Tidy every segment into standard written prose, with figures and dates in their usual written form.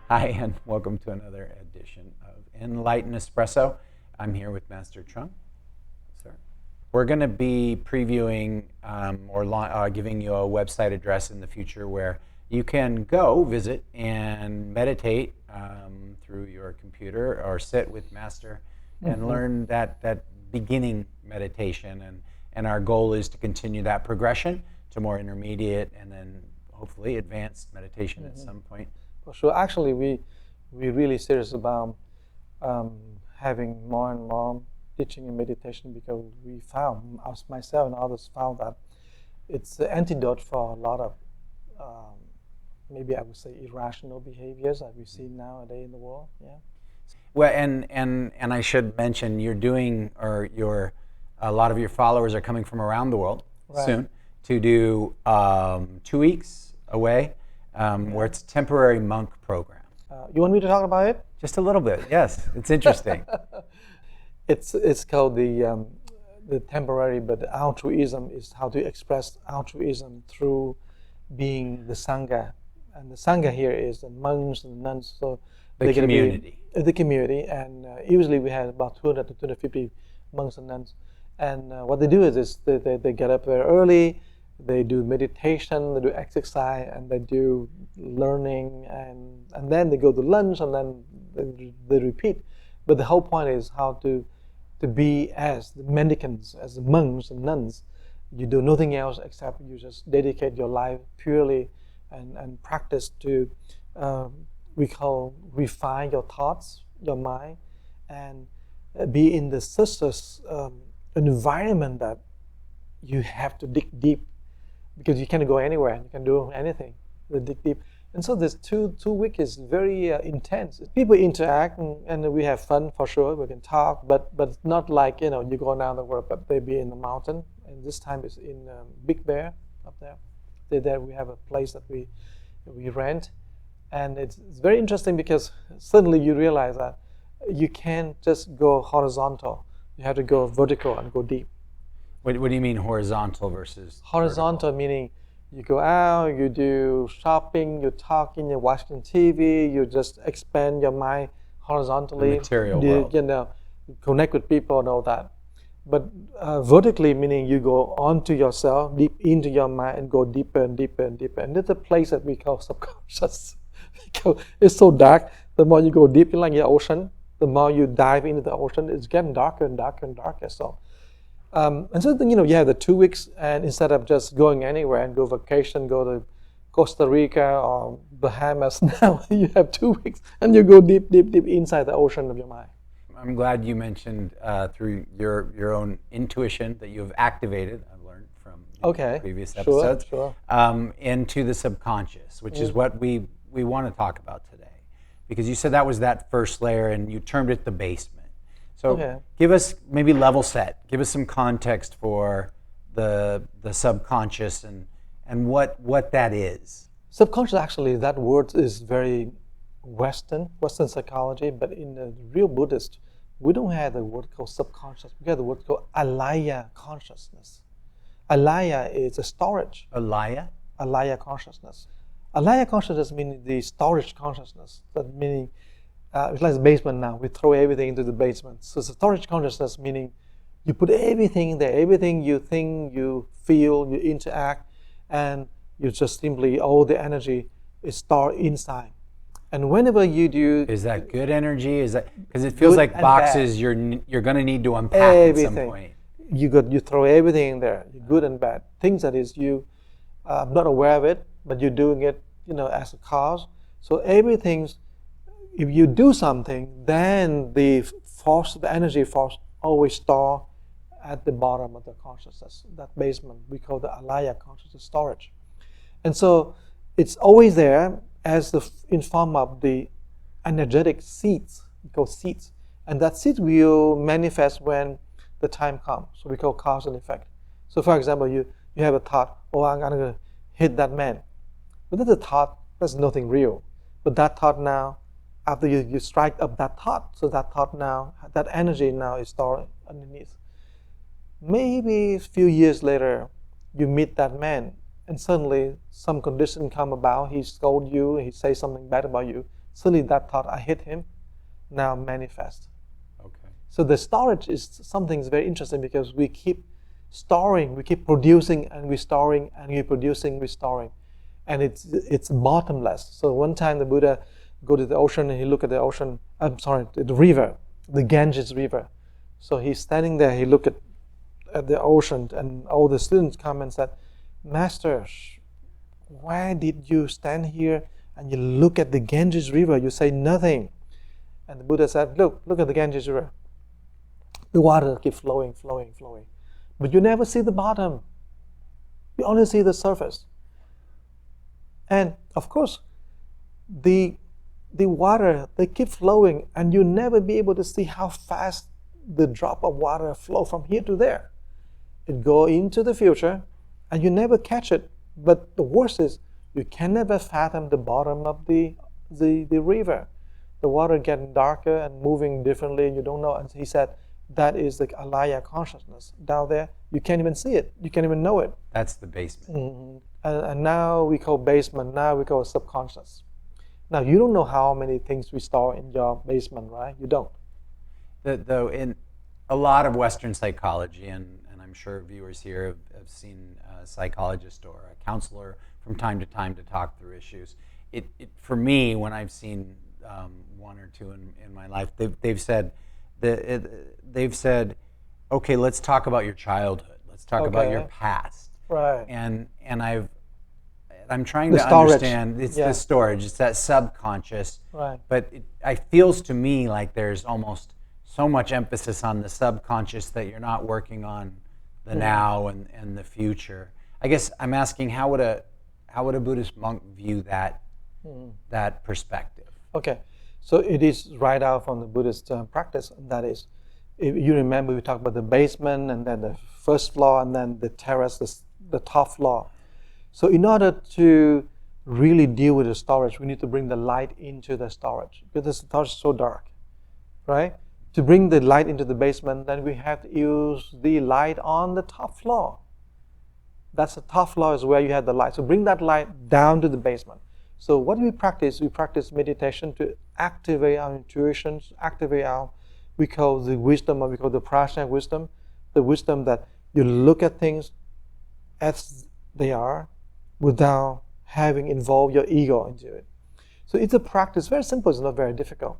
Hi, and welcome to another edition of Enlightened Espresso. I'm here with Master Chung. Sir. We're going to be previewing or giving you a website address in the future where you can go visit and meditate through your computer or sit with Master and learn that beginning meditation. And our goal is to continue that progression to more intermediate and then hopefully advanced meditation at some point. For sure. Actually, we're really serious about having more and more teaching and meditation because we found, myself and others found that it's the antidote for a lot of, maybe I would say, irrational behaviors that we see nowadays in the world. Yeah. Well, and I should mention you're doing, or a lot of your followers are coming from around the world soon to do 2 weeks away. Where it's a temporary monk program. You want me to talk about it? Just a little bit, yes. It's interesting. It's called the temporary, but altruism is how to express altruism through being the Sangha. And the Sangha here is the monks and the nuns. So the community. The community. And usually we have about 200 to 250 monks and nuns. And what they do is they get up very early. They do meditation, they do exercise, and they do learning, and then they go to lunch, and then they repeat. But the whole point is how to be as the mendicants, as the monks and nuns. You do nothing else except you just dedicate your life purely and practice to, we call, refine your thoughts, your mind, and be in the such an environment that you have to dig deep. Because you can't go anywhere, you can do anything, dig deep. And so this two week is very intense. People interact and we have fun for sure. We can talk, but not like you go down the world, but maybe in the mountain. And this time it's in Big Bear up there. There we have a place that we rent, and it's very interesting because suddenly you realize that you can't just go horizontal. You have to go vertical and go deep. What do you mean horizontal versus horizontal? Vertical? Meaning you go out, you do shopping, you're talking, you're watching TV, you just expand your mind horizontally. The material world. Connect with people and all that. But vertically, meaning you go onto yourself, deep into your mind and go deeper and deeper and deeper. And that's a place that we call subconscious. Because it's so dark, the more you go deep in like the ocean, the more you dive into the ocean, it's getting darker and darker and darker. So. And so you have the 2 weeks, and instead of just going anywhere and go vacation, go to Costa Rica or Bahamas, now you have 2 weeks and you go deep inside the ocean of your mind. I'm glad you mentioned through your own intuition that you have activated. I've learned from previous episodes. Sure. Into the subconscious, which is what we want to talk about today, because you said that was that first layer, and you termed it the basement. So give us maybe level set. Give us some context for the subconscious and what that is. Subconscious, actually, that word is very Western psychology, but in the real Buddhist, we don't have the word called subconscious. We have the word called Alaya consciousness. Alaya is a storage. Alaya? Alaya consciousness. Alaya consciousness meaning the storage consciousness. That meaning it's like the basement now. We throw everything into the basement. So storage consciousness meaning you put everything in there, everything you think, you feel, you interact, and you just simply, all the energy is stored inside. And whenever you do... Is that good energy? Is that because it feels like boxes you're going to need to unpack everything. At some point. You throw everything in there, good and bad. Things that is you not aware of it, but you're doing it, as a cause. So everything's... If you do something, then the energy force always store at the bottom of the consciousness, that basement we call the Alaya consciousness storage. And so it's always there in form of the energetic seeds, we call seeds. And that seed will manifest when the time comes. So we call cause and effect. So for example, you have a thought, I'm going to hit that man. But that's a thought, that's nothing real. But that thought now, after you strike up that thought, so that thought now, that energy now is stored underneath. Maybe a few years later, you meet that man, and suddenly some condition come about, he scold you, he say something bad about you. Suddenly that thought, I hate him, now manifest. Okay. So the storage is something that's very interesting because we keep storing, we keep producing, and we're storing, and we're producing, we're storing. And it's bottomless. So one time the Buddha go to the ocean and he look at the ocean, the river, the Ganges River. So he's standing there, he look at the ocean, and all the students come and said, Master, why did you stand here and you look at the Ganges River? You say nothing. And the Buddha said, look at the Ganges River. The water keeps flowing, flowing, flowing. But you never see the bottom. You only see the surface. And of course, the water, they keep flowing, and you never be able to see how fast the drop of water flow from here to there. It go into the future, and you never catch it. But the worst is, you can never fathom the bottom of the river. The water getting darker and moving differently, and you don't know. And he said, that is the Alaya consciousness down there. You can't even see it. You can't even know it. That's the basement. Mm-hmm. And now we call basement. Now we call subconscious. Now you don't know how many things we store in your basement, right? You don't. Though in a lot of Western psychology, and I'm sure viewers here have seen a psychologist or a counselor from time to talk through issues. For me, when I've seen one or two in my life, they've said, okay, let's talk about your childhood. Let's talk about your past. Right. And I'm trying the to storage. understand. It's the storage. It's that subconscious. Right. But it feels to me like there's almost so much emphasis on the subconscious that you're not working on the now and the future. I guess I'm asking, how would a Buddhist monk view that perspective? Okay, so it is right out from the Buddhist practice. And that is, if you remember, we talked about the basement, and then the first floor, and then the terrace, the top floor. So in order to really deal with the storage, we need to bring the light into the storage, because the storage is so dark, right? To bring the light into the basement, then we have to use the light on the top floor. That's the top floor is where you have the light. So bring that light down to the basement. So what do we practice? We practice meditation to activate our intuitions, activate our, we call the wisdom, or we call the prajna wisdom, the wisdom that you look at things as they are without having involved your ego into it. So it's a practice, very simple, it's not very difficult.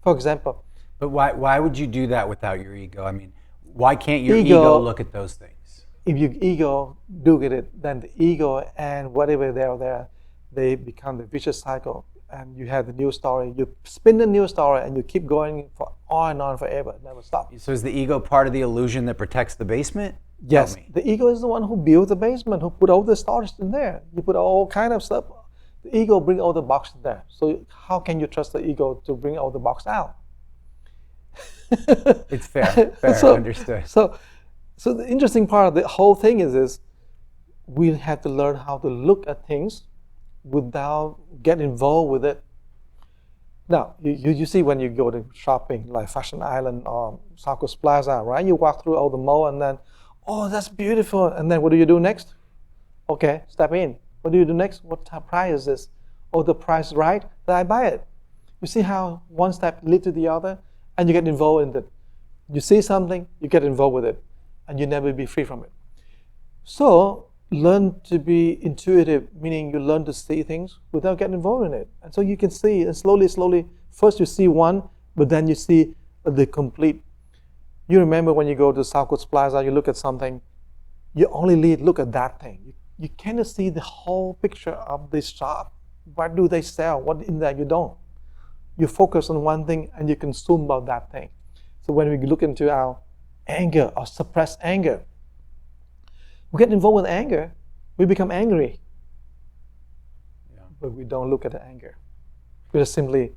For example. But why would you do that without your ego? I mean, why can't your ego look at those things? If your ego do get it, then the ego and whatever there, they become the vicious cycle, and you have the new story. You spin the new story, and you keep going for on and on forever, never stop. So is the ego part of the illusion that protects the basement? Yes, the ego is the one who built the basement, who put all the storage in there. You put all kind of stuff. The ego bring all the boxes there. So how can you trust the ego to bring all the box out? It's fair, understood. So the interesting part of the whole thing is we have to learn how to look at things without get involved with it. Now, you see when you go to shopping, like Fashion Island or South Coast Plaza, right? You walk through all the mall and then, oh, that's beautiful. And then what do you do next? Okay, step in. What do you do next? What price is this? Oh, the price is right, then I buy it. You see how one step leads to the other, and you get involved in it. You see something, you get involved with it, and you never be free from it. So learn to be intuitive, meaning you learn to see things without getting involved in it. And so you can see, and slowly, first you see one, but then you see the complete. You remember when you go to South Coast Plaza, you look at something, you only look at that thing. You cannot see the whole picture of this shop. What do they sell? What in there you don't. You focus on one thing and you consume about that thing. So when we look into our anger or suppressed anger, we get involved with anger, we become angry. Yeah. But we don't look at the anger. We just simply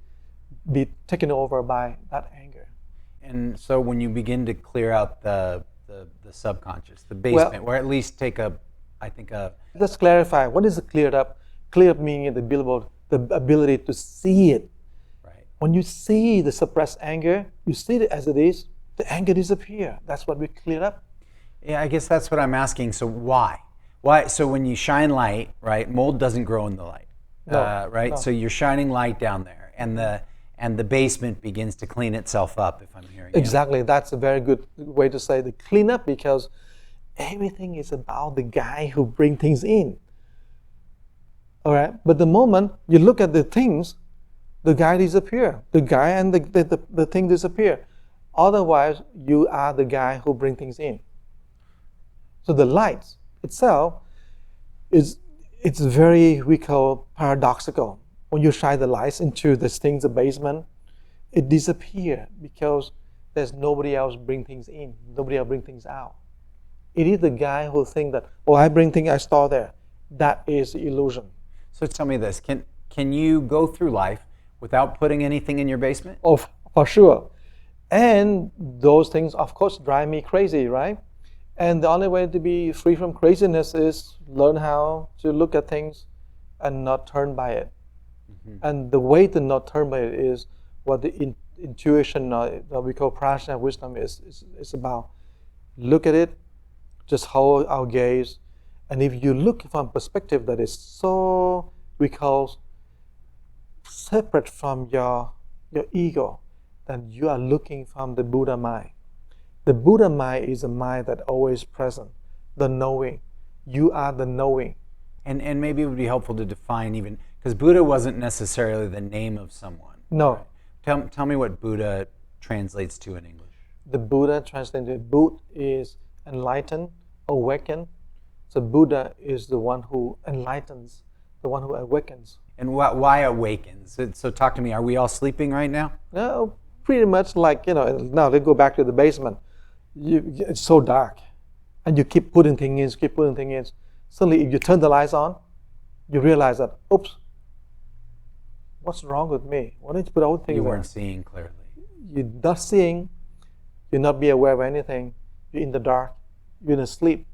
be taken over by that anger. And so when you begin to clear out the subconscious, the basement, or at least take Let's clarify, what is cleared up? Clear up meaning the ability to see it. Right. When you see the suppressed anger, you see it as it is, the anger disappears. That's what we cleared up. Yeah, I guess that's what I'm asking. So why? Why? So when you shine light, right, mold doesn't grow in the light, right? No. So you're shining light down there. and the basement begins to clean itself up, if I'm hearing you. Exactly. That's a very good way to say the cleanup, because everything is about the guy who brings things in. All right. But the moment you look at the things, the guy disappear. The guy and the thing disappear. Otherwise, you are the guy who brings things in. So the light itself it's very, we call, paradoxical. When you shine the lights into this thing, the basement, it disappears because there's nobody else bring things in. Nobody else bring things out. It is the guy who think that, oh, I bring things, I store there. That is the illusion. So tell me this, can you go through life without putting anything in your basement? Oh, for sure. And those things, of course, drive me crazy, right? And the only way to be free from craziness is learn how to look at things and not turn by it. Mm-hmm. And the way to not turn by it is what the intuition, that we call prajna wisdom, is about. Look at it, just hold our gaze. And if you look from perspective that is so, we call, separate from your ego, then you are looking from the Buddha mind. The Buddha mind is a mind that always present, the knowing. You are the knowing. And maybe it would be helpful to define even, because Buddha wasn't necessarily the name of someone. No. Right? Tell me what Buddha translates to in English. The Buddha translated, Bud is enlightened, awaken. So Buddha is the one who enlightens, the one who awakens. And why awakens? So talk to me, are we all sleeping right now? No, pretty much like, now let's go back to the basement. It's so dark. And you keep putting things in, Suddenly, if you turn the lights on, you realize that, oops, what's wrong with me? Why don't you put all things You there? weren't seeing clearly. You're not seeing, you're not be aware of anything, you're in the dark, you're in a sleep.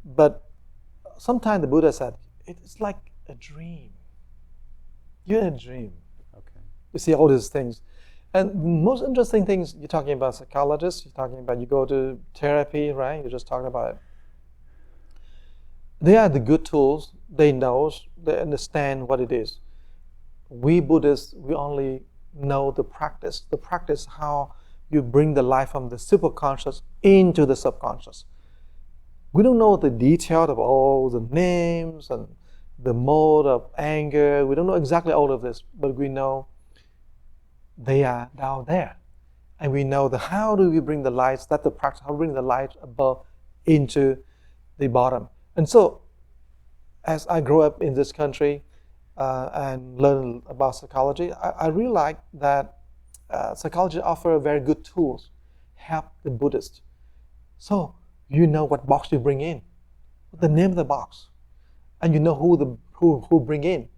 But sometimes the Buddha said, it's like a dream. You're in a dream. Okay. You see all these things. And the most interesting things, you're talking about psychologists, you're talking about, you go to therapy, right? You're just talking about it. They are the good tools. They know, they understand what it is. We Buddhists, we only know the practice how you bring the life from the superconscious into the subconscious. We don't know the detail of all the names and the mode of anger. We don't know exactly all of this, but we know they are down there. And we know how do we bring the lights, that's the practice, how to bring the light above into the bottom. And so, as I grew up in this country and learned about psychology, I really like that psychology offers very good tools, help the Buddhists. So, you know what box you bring in, the name of the box, and you know who bring in.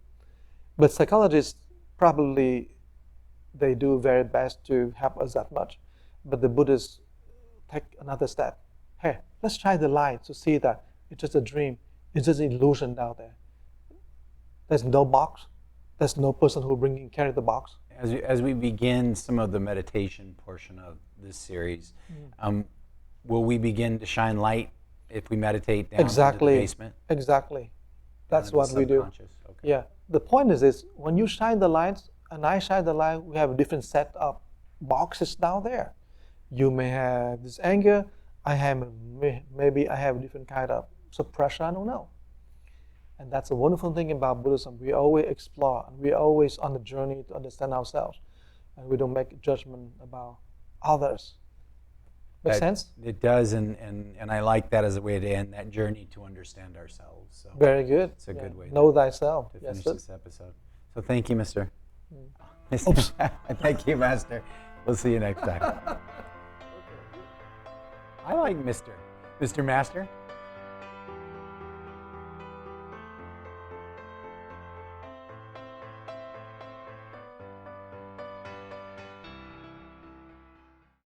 But psychologists probably, they do very best to help us that much. But the Buddhists take another step. Hey, let's try the light to see that it's just a dream. It's just an illusion down there. There's no box. There's no person who carry the box. As we begin some of the meditation portion of this series, will we begin to shine light if we meditate down into the basement? Exactly. That's what we do. Okay. Yeah. The point is this, when you shine the lights, and I shine the light, we have a different set of boxes down there. You may have this anger, maybe I have a different kind of suppression, I don't know. And that's a wonderful thing about Buddhism. We always explore, and we're always on the journey to understand ourselves. And we don't make a judgment about others. Make sense? It does, and I like that as a way to end that journey to understand ourselves. So very good. It's a good way know thyself. to finish this episode. So thank you, Mr. Oops. Thank you, Master. We'll see you next time. I like Mr. Master.